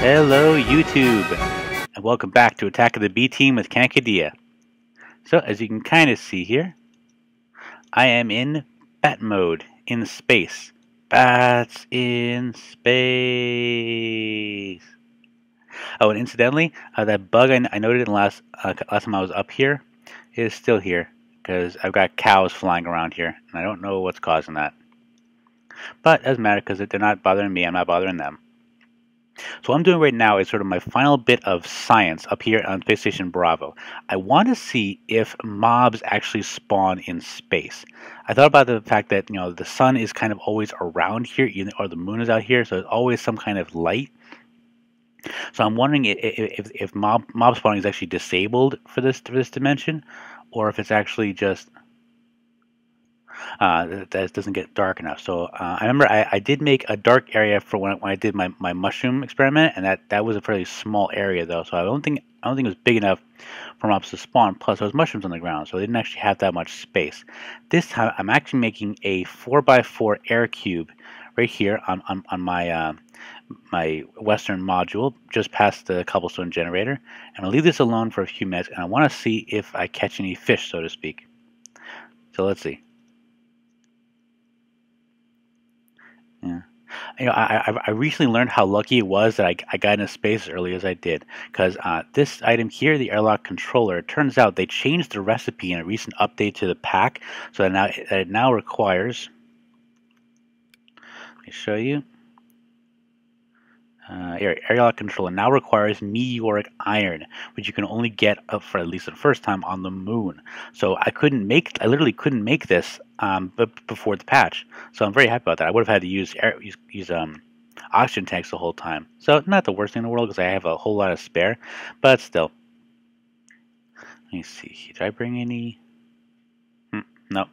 Hello YouTube, and welcome back to Attack of the B Team with GenerikB. So, as you can kind of see here, I am in bat mode, in space. Bats in space. Oh, and incidentally, that bug I noted in the last time I was up here is still here, because I've got cows flying around here, and I don't know what's causing that. But it doesn't matter, because they're not bothering me, I'm not bothering them. So what I'm doing right now is sort of my final bit of science up here on Space Station Bravo. I want to see if mobs actually spawn in space. I thought about the fact that the sun is kind of always around here, or the moon is out here, so there's always some kind of light. So I'm wondering if mob spawning is actually disabled for this dimension, or if it's actually just that it doesn't get dark enough. So I remember I did make a dark area for when I did my mushroom experiment, and that was a fairly small area though. So I don't think it was big enough for mobs to spawn. Plus, there was mushrooms on the ground, so they didn't actually have that much space. This time, I'm actually making a 4x4 air cube right here on my my western module, just past the cobblestone generator. And I'll leave this alone for a few minutes, and I want to see if I catch any fish, so to speak. So let's see. Yeah. I recently learned how lucky it was that I got into space as early as I did, because this item here, the airlock controller, it turns out they changed the recipe in a recent update to the pack, so that it now requires, let me show you, airlock controller now requires meteoric iron, which you can only get up for at least the first time on the moon. So I literally couldn't make this but before the patch. So I'm very happy about that. I would have had to use oxygen tanks the whole time. So not the worst thing in the world, because I have a whole lot of spare, but still. Let me see. Did I bring any? No.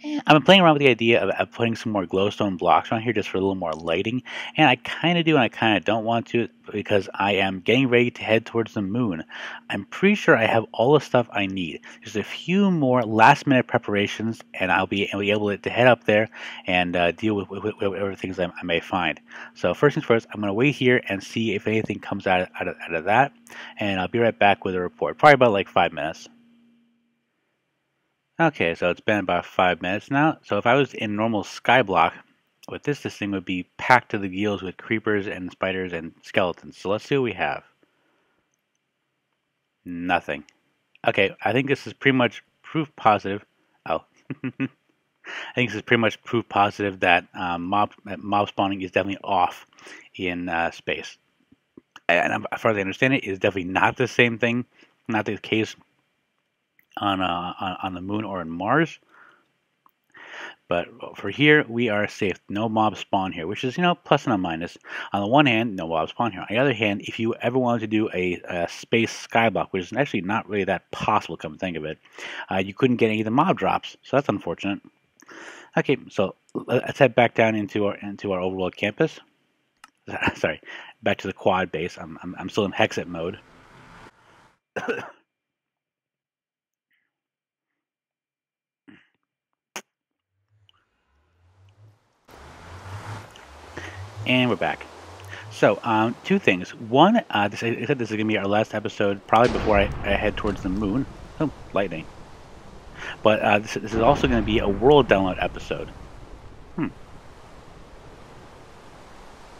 I've been playing around with the idea of putting some more glowstone blocks on here just for a little more lighting, and I kind of do and I kind of don't want to, because I am getting ready to head towards the moon. I'm pretty sure I have all the stuff I need. There's a few more last minute preparations, and I'll be able to head up there and deal with whatever things I may find. So first things first, I'm going to wait here and see if anything comes out of that, and I'll be right back with a report, probably about like 5 minutes. Okay, so it's been about 5 minutes now. So if I was in normal skyblock, with this thing would be packed to the gills with creepers and spiders and skeletons. So let's see what we have. Nothing. Okay, I think this is pretty much proof positive. Oh. I think this is pretty much proof positive that mob spawning is definitely off in space. And as far as I understand it, it's definitely not the same thing, not the case on the moon or on Mars. But for here, we are safe. No mob spawn here, which is, plus and a minus. On the one hand, no mob spawn here. On the other hand, if you ever wanted to do a space skyblock, which is actually not really that possible, come to think of it, you couldn't get any of the mob drops. So that's unfortunate. Okay, so let's head back down into our overworld campus. Sorry, back to the quad base. I'm still in Hexit mode. And we're back. So, two things. One, I said this is going to be our last episode, probably before I head towards the moon. Oh, lightning. But this is also going to be a world download episode.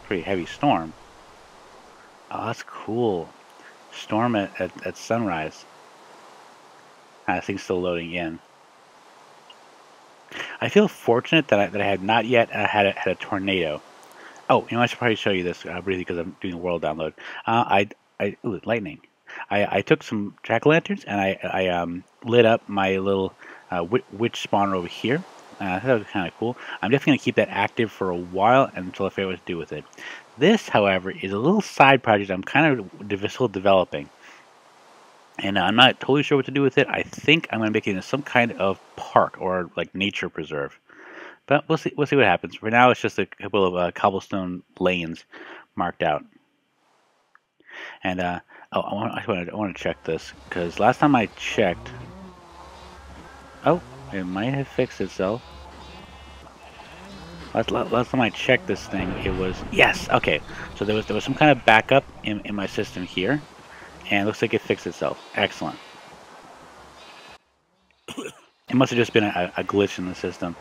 Pretty heavy storm. Oh, that's cool. Storm at sunrise. This thing's still loading in. I feel fortunate that I had not yet had a tornado. Oh, I should probably show you this briefly because I'm doing a world download. Ooh, lightning. I took some jack-o'-lanterns and I lit up my little witch spawner over here. I thought it was kind of cool. I'm definitely going to keep that active for a while until I figure out what to do with it. This, however, is a little side project I'm kind of still developing. And I'm not totally sure what to do with it. I think I'm going to make it into some kind of park or like nature preserve. But we'll see what happens. For now, it's just a couple of cobblestone lanes marked out. And I want to check this, because last time I checked, oh, it might have fixed itself. Last time I checked this thing, it was yes. Okay, so there was some kind of backup in my system here, and it looks like it fixed itself. Excellent. It must have just been a glitch in the system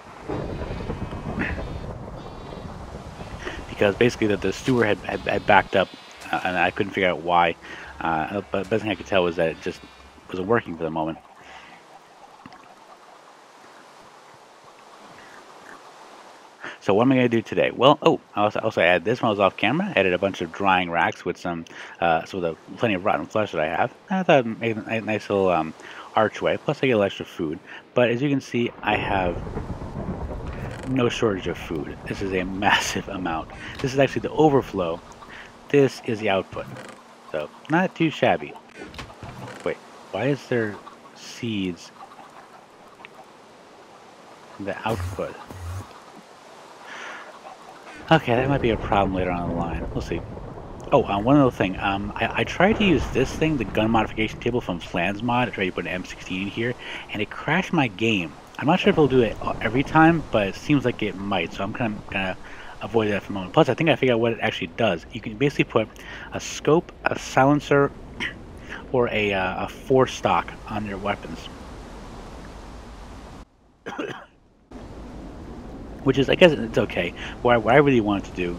because basically the sewer had backed up, and I couldn't figure out why. But the best thing I could tell was that it just wasn't working for the moment. So what am I going to do today? Well, I also added this when I was off camera. I added a bunch of drying racks with some, plenty of rotten flesh that I have. I thought I'd make a nice little archway. Plus, I get a little extra food. But as you can see, I have no shortage of food. This is a massive amount. This is actually the overflow. This is the output. So not too shabby. Wait, why is there seeds in the output? Okay, that might be a problem later on in the line. We'll see. Oh, one other thing. I tried to use this thing, the gun modification table from Flans Mod. I tried to put an M16 in here, and it crashed my game. I'm not sure if it'll do it every time, but it seems like it might. So I'm kind of gonna avoid that for a moment. Plus, I think I figured out what it actually does. You can basically put a scope, a silencer, or a force stock on your weapons. Which is, I guess it's okay. What I really wanted to do...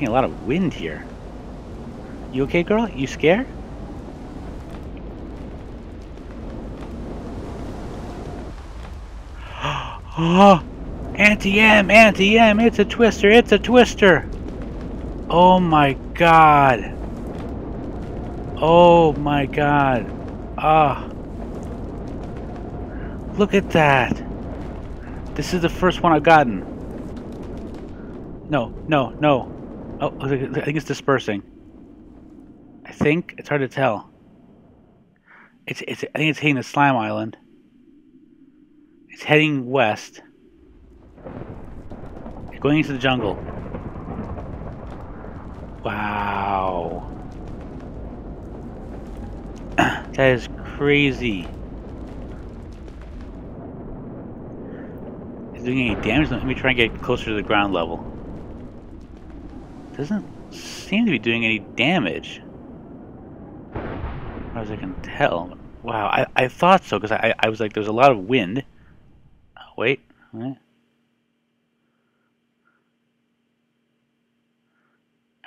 A lot of wind here. You okay, girl? You scared? Oh! Anti-M! Anti-M! It's a twister! It's a twister! Oh my god! Oh my god! Ah! Look at that! This is the first one I've gotten. No, no, no. Oh, I think it's dispersing. I think it's hard to tell. I think it's hitting the slime island. It's heading west. It's going into the jungle. Wow. That is crazy. Is it doing any damage? Let me try and get closer to the ground level. Doesn't seem to be doing any damage, as far as I can tell. Wow, I thought so, because I was like, there's a lot of wind. Oh, wait.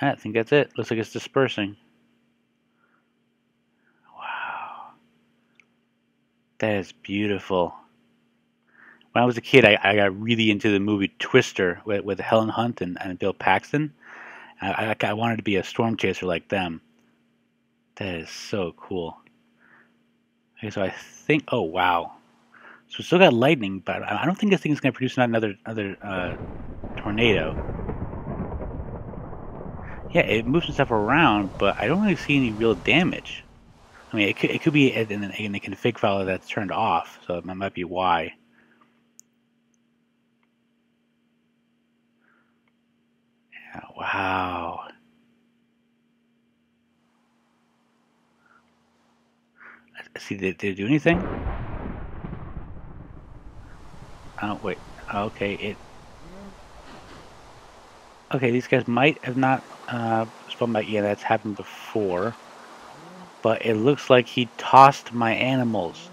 I think that's it. Looks like it's dispersing. Wow. That is beautiful. When I was a kid, I got really into the movie Twister with Helen Hunt and Bill Paxton. I wanted to be a storm chaser like them. That is so cool. Okay, so I think... Oh, wow. So we still got lightning, but I don't think this thing is going to produce another tornado. Yeah, it moves some stuff around, but I don't really see any real damage. I mean, it could be in the config file that's turned off, so that might be why. Yeah, wow. Let's see, did it do anything? Oh, wait. Okay, Okay, these guys might have not spawned back. Yeah, that's happened before. But it looks like he tossed my animals.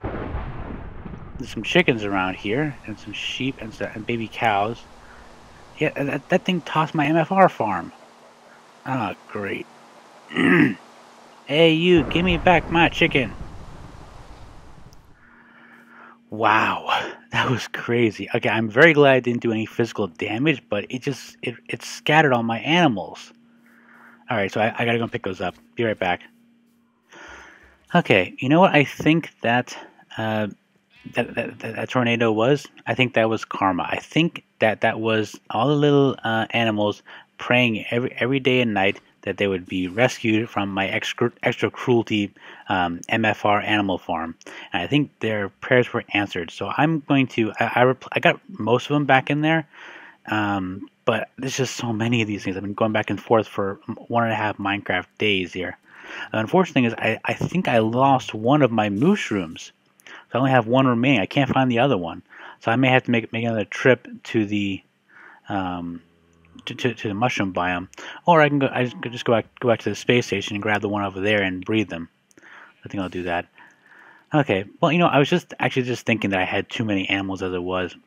There's some chickens around here, and some sheep and baby cows. Yeah, that thing tossed my MFR farm. Ah, great. Hey, you, give me back my chicken. Wow, that was crazy. Okay, I'm very glad I didn't do any physical damage, but it scattered all my animals. Alright, so I gotta go pick those up. Be right back. Okay, you know what I think that that tornado was? I think that was karma. I think that was all the little animals praying every day and night that they would be rescued from my extra cruelty MFR animal farm. And I think their prayers were answered. So I'm going to I got most of them back in there. But there's just so many of these things. I've been going back and forth for 1.5 Minecraft days here. The unfortunate thing is I think I lost one of my mushrooms. So I only have one remaining. I can't find the other one. So I may have to make another trip to the to the mushroom biome, or I can go. I could just go back to the space station and grab the one over there and breed them. I think I'll do that. Okay. Well, I was just thinking that I had too many animals as it was.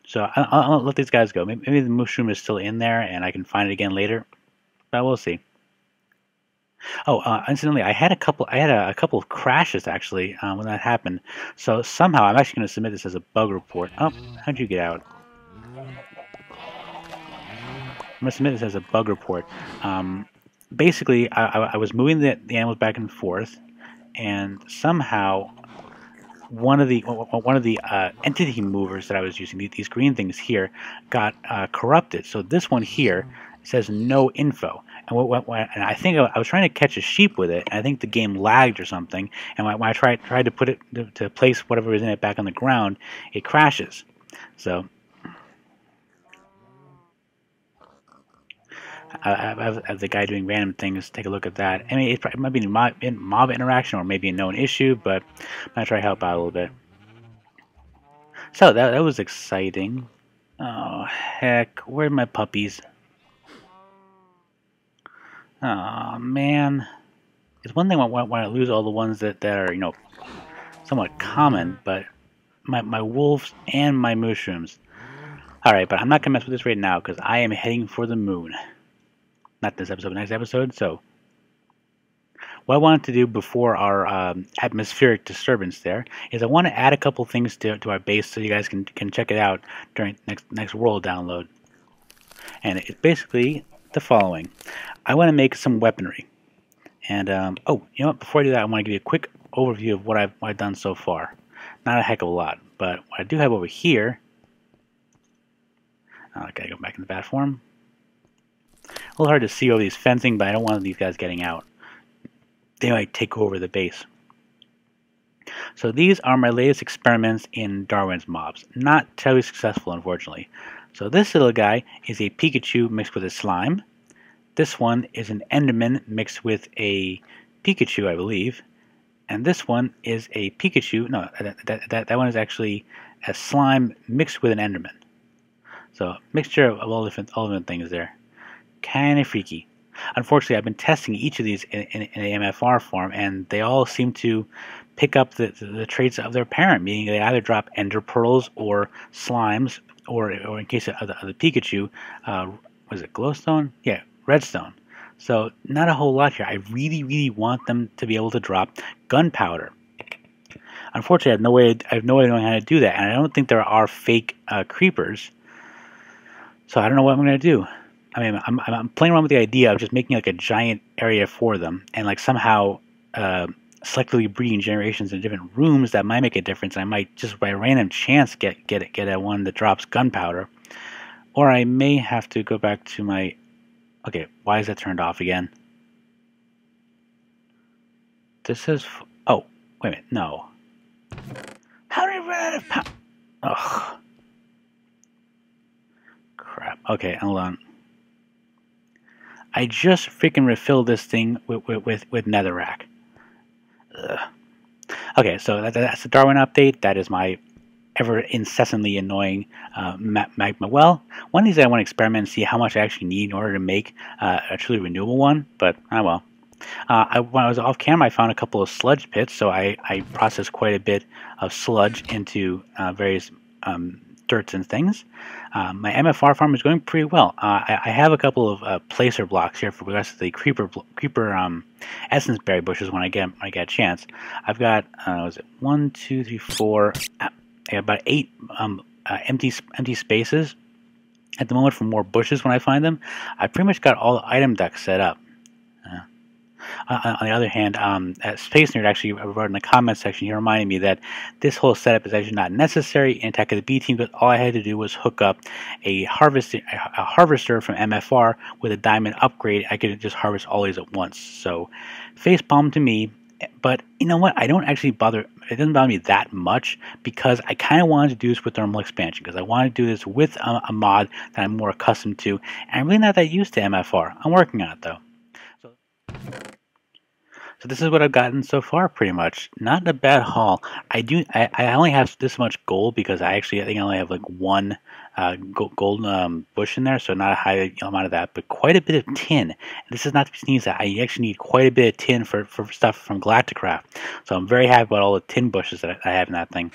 So I'll let these guys go. Maybe the mushroom is still in there and I can find it again later. But we'll see. Oh, incidentally, I had a couple of crashes actually when that happened. So somehow I'm actually going to submit this as a bug report. Oh, how'd you get out? I'm going to submit this as a bug report. Basically, I was moving the animals back and forth, and somehow one of the entity movers that I was using, these green things here, got corrupted. So this one here says no info. And I think I was trying to catch a sheep with it, and I think the game lagged or something. And when I tried to put it to place whatever was in it back on the ground, it crashes. So I have the guy doing random things. Take a look at that. I mean, it might be mob interaction or maybe a known issue, but I'm gonna try to help out a little bit. So that was exciting. Oh heck, where are my puppies? Oh man, it's one thing when I lose all the ones that are somewhat common, but my wolves and my mushrooms. All right, but I'm not gonna mess with this right now because I am heading for the moon. Not this episode, but next episode. So, what I wanted to do before our atmospheric disturbance there is I want to add a couple things to our base so you guys can check it out during next world download. And it's basically the following. I want to make some weaponry. And, oh, you know what? Before I do that, I want to give you a quick overview of what I've done so far. Not a heck of a lot, but what I do have over here... I gotta go back in the bat form. A little hard to see over these fencing, but I don't want these guys getting out. They might take over the base. So these are my latest experiments in Darwin's mobs. Not terribly successful, unfortunately. So this little guy is a Pikachu mixed with a slime. This one is an Enderman mixed with a Pikachu, I believe. And this one is a Pikachu. No, that one is actually a slime mixed with an Enderman. So mixture of all different things there. Kind of freaky. Unfortunately, I've been testing each of these in an MFR form, and they all seem to pick up the traits of their parent, meaning they either drop ender pearls or slimes, or in case of the Pikachu, was it glowstone? Yeah, redstone. So not a whole lot here. I really want them to be able to drop gunpowder. Unfortunately, I have no way of knowing how to do that, and I don't think there are fake creepers. So I don't know what I'm going to do. I mean, I'm playing around with the idea of just making like a giant area for them, and like somehow selectively breeding generations in different rooms that might make a difference. I might just by random chance get a one that drops gunpowder, or I may have to go back to my. Okay, why is that turned off again? This says. Oh, wait a minute. No. How did I run out of power? Ugh. Crap. Okay, hold on. I just freaking refilled this thing with netherrack. Ugh. Okay, so that's the Darwin update. That is my ever incessantly annoying magma well. One of these I want to experiment and see how much I actually need in order to make a truly renewable one, but well. When I was off camera, I found a couple of sludge pits, so I processed quite a bit of sludge into various dirts and things. My MFR farm is going pretty well. I have a couple of placer blocks here for the rest of the creeper essence berry bushes when I get a chance. I've got was it 1, 2, 3, 4, about 8 empty spaces at the moment for more bushes when I find them. I pretty much got all the item decks set up. On the other hand, Space Nerd actually wrote in the comments section, he reminded me that this whole setup is actually not necessary in Attack of the B Team, because all I had to do was hook up a harvester from MFR with a diamond upgrade. I could just harvest all these at once. So, facepalm to me. But you know what? I don't actually bother. It doesn't bother me that much because I kind of wanted to do this with thermal expansion, because I want to do this with a mod that I'm more accustomed to. And I'm really not that used to MFR. I'm working on it though. So this is what I've gotten so far, pretty much. Not a bad haul. I only have this much gold because I think I only have like one gold bush in there, so not a high amount of that, but quite a bit of tin. And this is not to be sneezed at. I actually need quite a bit of tin for stuff from Galacticraft. So I'm very happy about all the tin bushes that I have in that thing.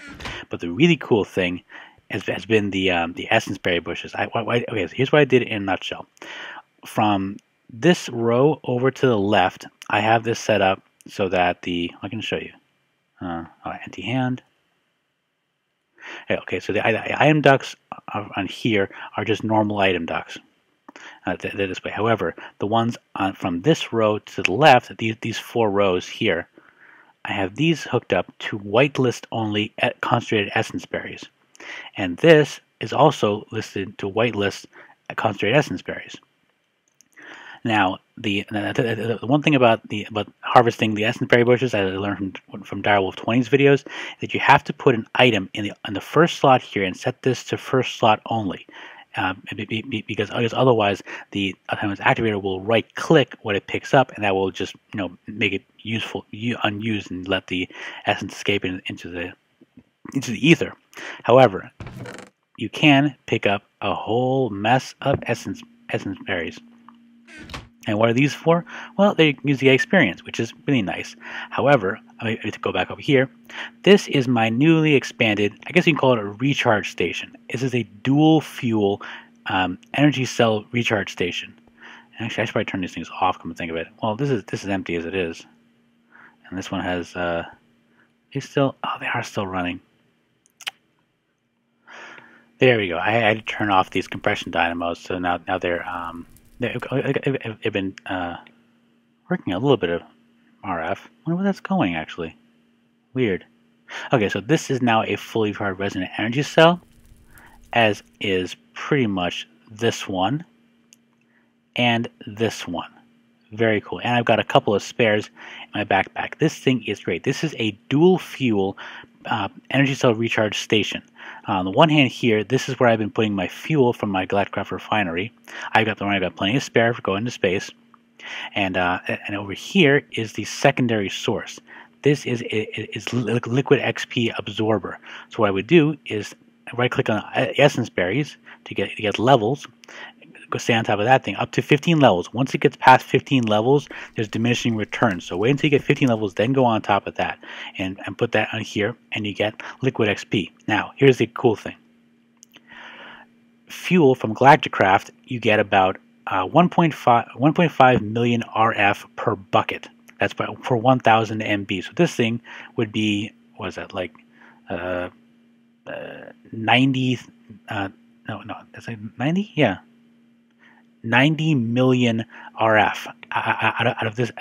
But the really cool thing has been the essence berry bushes. Okay, so here's what I did in a nutshell. From this row over to the left, I have this set up so that I can show you. Empty hand. Okay, so the item ducts on here are just normal item ducts. They're this way. However, the ones from this row to the left, these 4 rows here, I have these hooked up to whitelist only concentrated essence berries. And this is also listed to whitelist concentrated essence berries. Now, the one thing about harvesting the essence berry bushes, I learned from BDouble0100's videos, that you have to put an item in the first slot here and set this to first slot only, because otherwise the autonomous activator will right-click what it picks up, and that will just make it unused and let the essence escape into the ether. However, you can pick up a whole mess of essence berries. And what are these for? Well, they use the experience, which is really nice. However, I need to go back over here. This is my newly expanded, I guess you can call it a recharge station. This is a dual fuel energy cell recharge station. Actually, I should probably turn these things off, come to think of it. Well, this is empty as it is. And this one has, they are still running. There we go. I had to turn off these compression dynamos, so now they've been working a little bit of RF. I wonder where that's going, actually. Weird. Okay, so this is now a fully charged resonant energy cell, as is pretty much this one and this one. Very cool. And I've got a couple of spares in my backpack. This thing is great. This is a dual fuel energy cell recharge station. On the one hand here, this is where I've been putting my fuel from my Galacticraft refinery. I've got plenty of spare for going to space. And over here is the secondary source. This is liquid XP absorber. So what I would do is right click on essence berries to get levels. Go stay on top of that thing up to 15 levels. Once it gets past 15 levels, there's diminishing returns. So wait until you get 15 levels, then go on top of that and put that on here, and you get liquid XP. Now, here's the cool thing. Fuel from Galacticraft, you get about 1.5 million RF per bucket. That's for 1,000 MB. So this thing would be, what is that, like 90? That's like 90? Yeah. 90 million RF out of this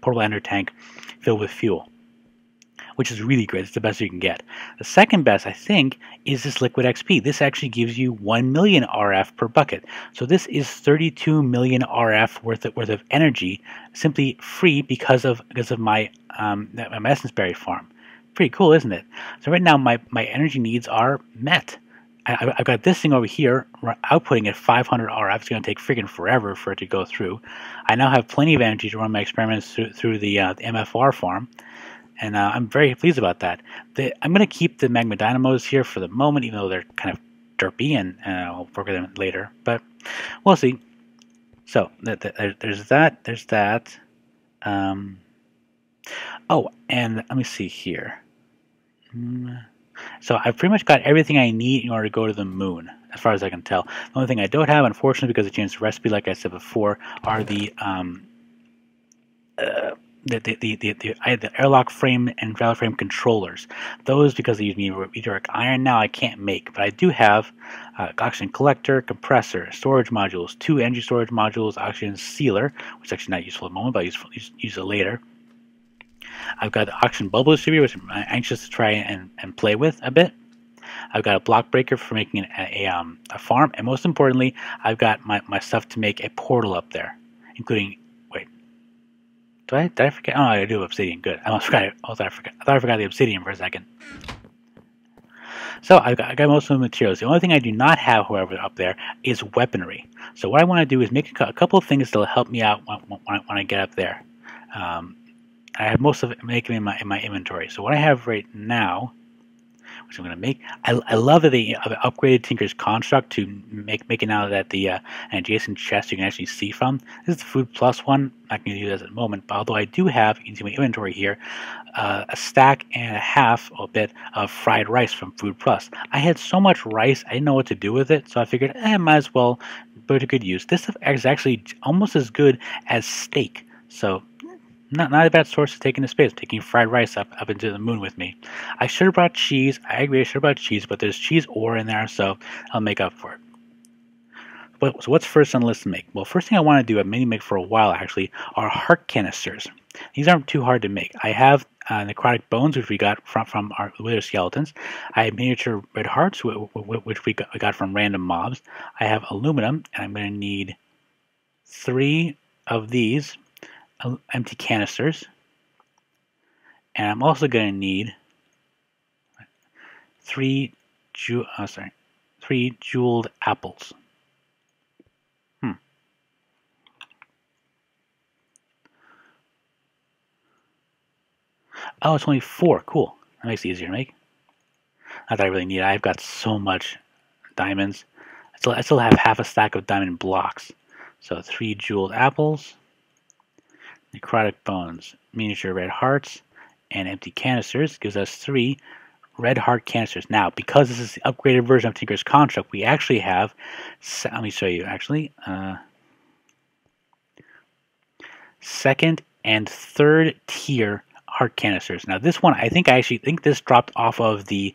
portable ender tank filled with fuel, which is really great. It's the best you can get. The second best, I think, is this liquid XP. This actually gives you 1 million RF per bucket. So this is 32 million RF worth of energy, simply free because of my essence berry farm. Pretty cool, isn't it? So right now my energy needs are met. I've got this thing over here outputting at 500 RF. It's going to take freaking forever for it to go through. I now have plenty of energy to run my experiments through the MFR farm, and I'm very pleased about that. I'm going to keep the magma dynamos here for the moment, even though they're kind of derpy, and I'll work with them later. But we'll see. So there's that. There's that. Oh, and let me see here. So I've pretty much got everything I need in order to go to the moon, as far as I can tell. The only thing I don't have, unfortunately, because I changed the recipe, like I said before, are the airlock frame and valve frame controllers. Those, because they use meteoric iron now, I can't make. But I do have oxygen collector, compressor, storage modules, 2 energy storage modules, oxygen sealer, which is actually not useful at the moment, but I'll use it later. I've got the oxygen bubble distributor, which I'm anxious to try and play with a bit. I've got a block breaker for making a farm, and most importantly, I've got my stuff to make a portal up there, including. Wait, did I forget? Oh, I do have obsidian. Good. I almost forgot it. I thought I forgot the obsidian for a second. So I got most of the materials. The only thing I do not have, however, up there is weaponry. So what I want to do is make a couple of things that'll help me out when I get up there. I have most of it making in my inventory. So what I have right now, which I'm going to make, I love that they upgraded Tinker's construct to make it now that the an adjacent chest you can actually see from. This is the food plus one. I'm not going to do this at the moment, but although I do have, you can see my inventory here, a stack and a half, a bit of fried rice from Food Plus. I had so much rice, I didn't know what to do with it, so I figured, might as well put it to good use. This stuff is actually almost as good as steak, so not a bad source of taking the space, taking fried rice up into the moon with me. I should have brought cheese. I agree, I should have brought cheese, but there's cheese ore in there, so I'll make up for it. So what's first on the list to make? Well, first thing I want to do, I've been make for a while actually, are heart canisters. These aren't too hard to make. I have necrotic bones, which we got from our wither skeletons. I have miniature red hearts, which we got from random mobs. I have aluminum, and I'm going to need 3 of these empty canisters, and I'm also going to need 3 jeweled apples. Oh, it's only 4. Cool. That makes it easier to make. Not that I really need it. I've got so much diamonds. I still have half a stack of diamond blocks. So 3 jeweled apples, necrotic bones, miniature red hearts, and empty canisters gives us 3 red heart canisters. Now, because this is the upgraded version of Tinker's construct, we actually have, let me show you actually, second and third tier heart canisters. Now this one, I actually think this dropped off of the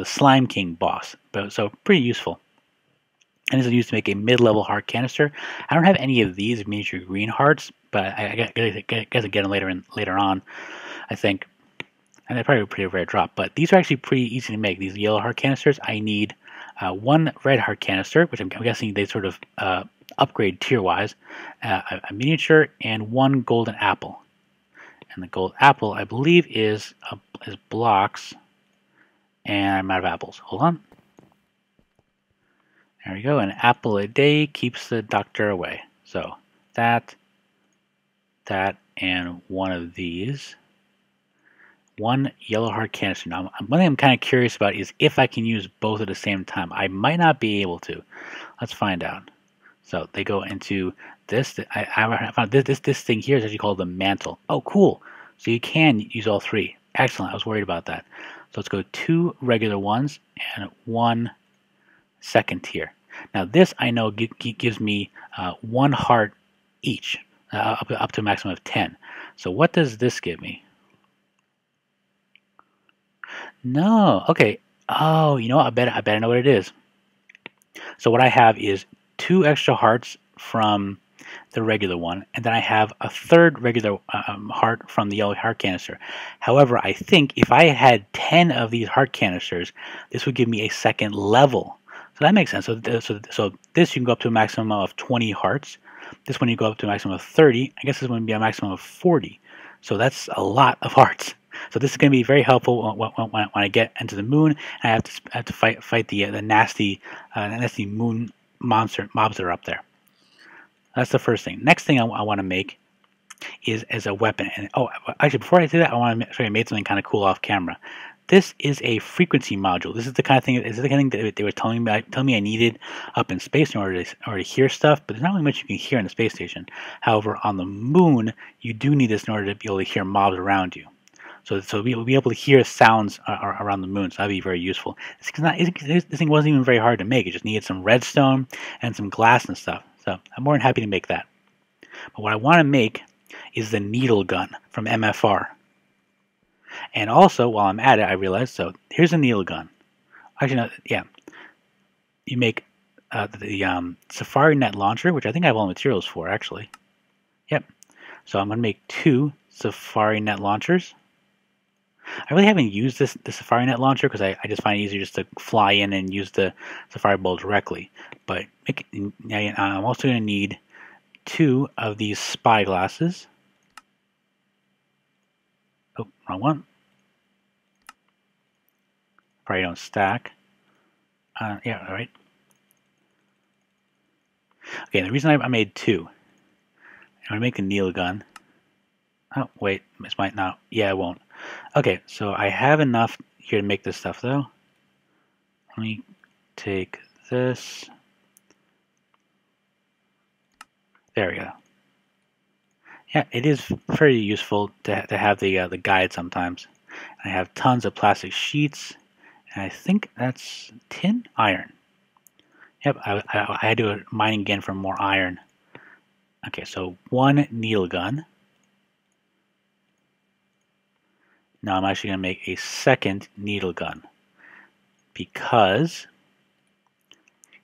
Slime King boss, but so pretty useful. And this is used to make a mid-level heart canister. I don't have any of these miniature green hearts, but I guess I get them later on, I think. And they're probably a pretty rare drop, but these are actually pretty easy to make. These yellow heart canisters, I need 1 red heart canister, which I'm guessing they sort of upgrade tier-wise, a miniature, and 1 golden apple. And the gold apple, I believe, is blocks, and I'm out of apples. Hold on. There we go. An apple a day keeps the doctor away. So that, and 1 of these. 1 yellow heart canister. Now, one thing I'm kind of curious about is if I can use both at the same time. I might not be able to. Let's find out. So they go into this. I found this thing here is actually called the mantle. Oh, cool. So you can use all 3. Excellent. I was worried about that. So let's go 2 regular ones and 1 second tier. Now this I know gives me 1 heart each, up to a maximum of 10. So what does this give me? No. Okay. Oh, you know what? I bet I know what it is. So what I have is 2 extra hearts from the regular one, and then I have a 3rd regular heart from the yellow heart canister. However, I think if I had 10 of these heart canisters, this would give me a 2nd level. So that makes sense. So this you can go up to a maximum of 20 hearts. This one you go up to a maximum of 30. I guess this one would be a maximum of 40. So that's a lot of hearts. So this is going to be very helpful when I get into the moon and I have to fight the nasty moon mobs that are up there. That's the first thing. Next thing I want to make is as a weapon. And oh, actually, before I do that, I want to show you I made something kind of cool off camera. This is a frequency module. This is the kind of thing. This is the kind of thing that they were telling me I needed up in space in order to hear stuff. But there's not really much you can hear in the space station. However, on the moon, you do need this in order to be able to hear mobs around you. So we'll be able to hear sounds around the moon. So that'd be very useful. This thing wasn't even very hard to make. It just needed some redstone and some glass and stuff. So I'm more than happy to make that. But what I want to make is the needle gun from MFR. And also, while I'm at it, I realized, so here's a needle gun. Actually, no, yeah. You make the Safari Net Launcher, which I think I have all the materials for, actually. Yep. So I'm going to make 2 Safari Net Launchers. I really haven't used the Safari Net Launcher because I just find it easier just to fly in and use the Safari Bowl directly. But I'm also going to need 2 of these spy glasses. Oh, wrong one. Probably don't stack. Yeah, all right. Okay, the reason I made 2, I'm going to make the needle gun. Oh, wait, this might not. Yeah, it won't. Okay, so I have enough here to make this stuff, though. Let me take this. There we go. Yeah, it is very useful to have the guide sometimes. I have tons of plastic sheets, and I think that's tin? Iron. Yep, I had to go mining again for more iron. Okay, so one needle gun. Now I'm actually going to make a second needle gun because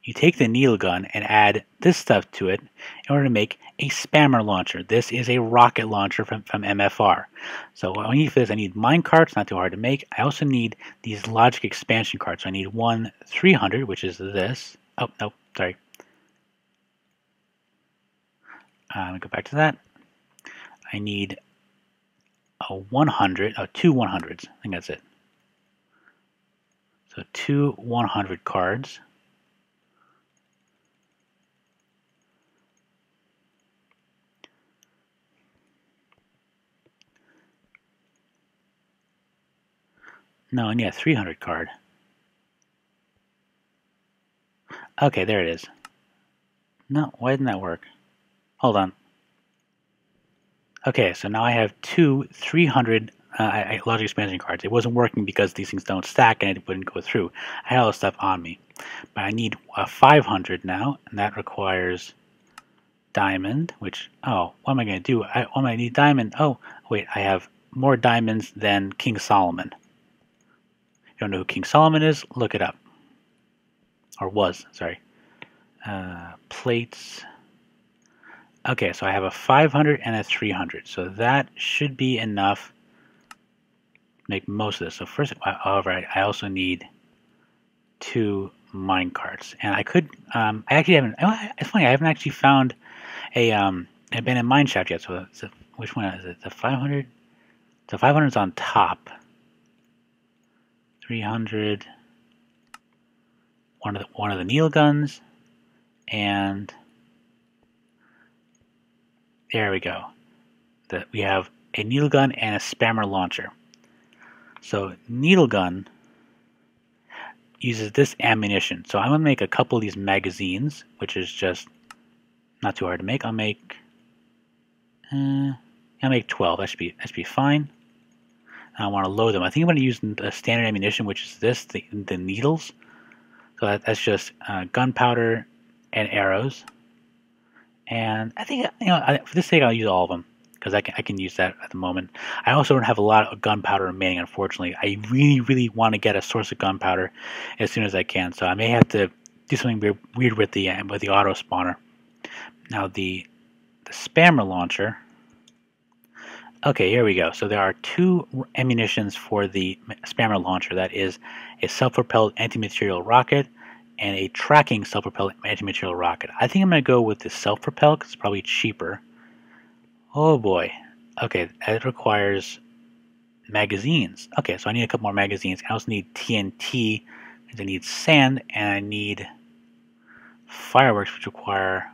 you take the needle gun and add this stuff to it in order to make a spammer launcher. This is a rocket launcher from MFR. So what I need for this, I need mine carts, not too hard to make. I also need these logic expansion carts. So I need one 300, which is this. Oh, no, sorry. Let me go back to that. I need a 100, two 100s. I think that's it. So two 100 cards. No, and yeah, 300 card. Okay, there it is. No, why didn't that work? Hold on. Okay, so now I have two 300 logic expansion cards. It wasn't working because these things don't stack and it wouldn't go through. I had all this stuff on me. But I need a 500 now, and that requires diamond, which, oh, what am I going to do? What am I need diamond? Oh, wait, I have more diamonds than King Solomon. You don't know who King Solomon is? Look it up. Or was, sorry. Plates. Okay, so I have a 500 and a 300. So that should be enough to make most of this. So first, however, I also need two mine carts. And I could, I actually haven't, it's funny, I haven't actually found a abandoned mine shaft yet. So which one is it? The 500? The 500 is on top. 300. One of the needle guns. And there we go. We have a needle gun and a spammer launcher. So needle gun uses this ammunition. So I'm going to make a couple of these magazines, which is just not too hard to make. I'll make 12. That should be fine. I want to load them. I think I'm going to use the standard ammunition, which is this, the needles. So that's just gunpowder and arrows. And I think, for this sake, I'll use all of them because I can use that at the moment. I also don't have a lot of gunpowder remaining, unfortunately. I really, really want to get a source of gunpowder as soon as I can. So I may have to do something weird with the auto spawner. Now the spammer launcher. Okay, here we go. So there are two ammunitions for the spammer launcher. That is a self-propelled anti-material rocket and a tracking self-propelled anti-material rocket. I think I'm going to go with the self-propelled because it's probably cheaper. Oh boy. Okay, it requires magazines. Okay, so I need a couple more magazines. I also need TNT, because I need sand, and I need fireworks, which require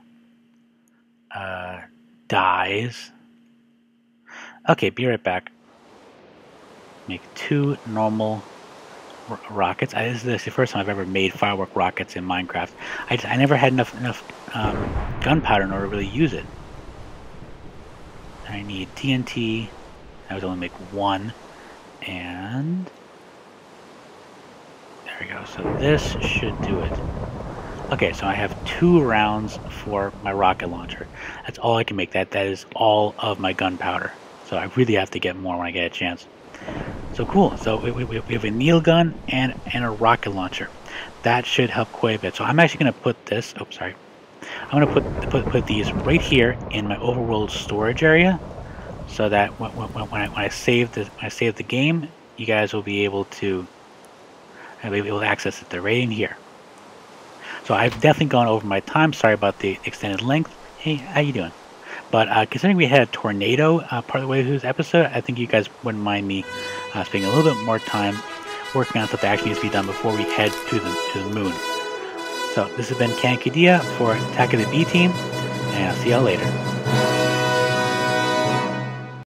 dyes. Okay, be right back. Make two normal rockets. This is the first time I've ever made firework rockets in Minecraft. I never had enough gunpowder in order to really use it. I need TNT. I would only make one. And there we go. So this should do it. Okay, so I have 2 rounds for my rocket launcher. That's all I can make. That is all of my gunpowder. So I really have to get more when I get a chance. So cool. So we have a needle gun and a rocket launcher. That should help quite a bit. So I'm actually going to put this. Oh, sorry. I'm going to put these right here in my overworld storage area, so that when I save the game, you guys will be able to access it. They're right in here. So I've definitely gone over my time. Sorry about the extended length. Hey, how you doing? But considering we had a tornado part of the way through this episode, I think you guys wouldn't mind me spending a little bit more time working on stuff that actually needs to be done before we head to the moon. So this has been GenerikB for Attack of the B Team, and I'll see y'all later.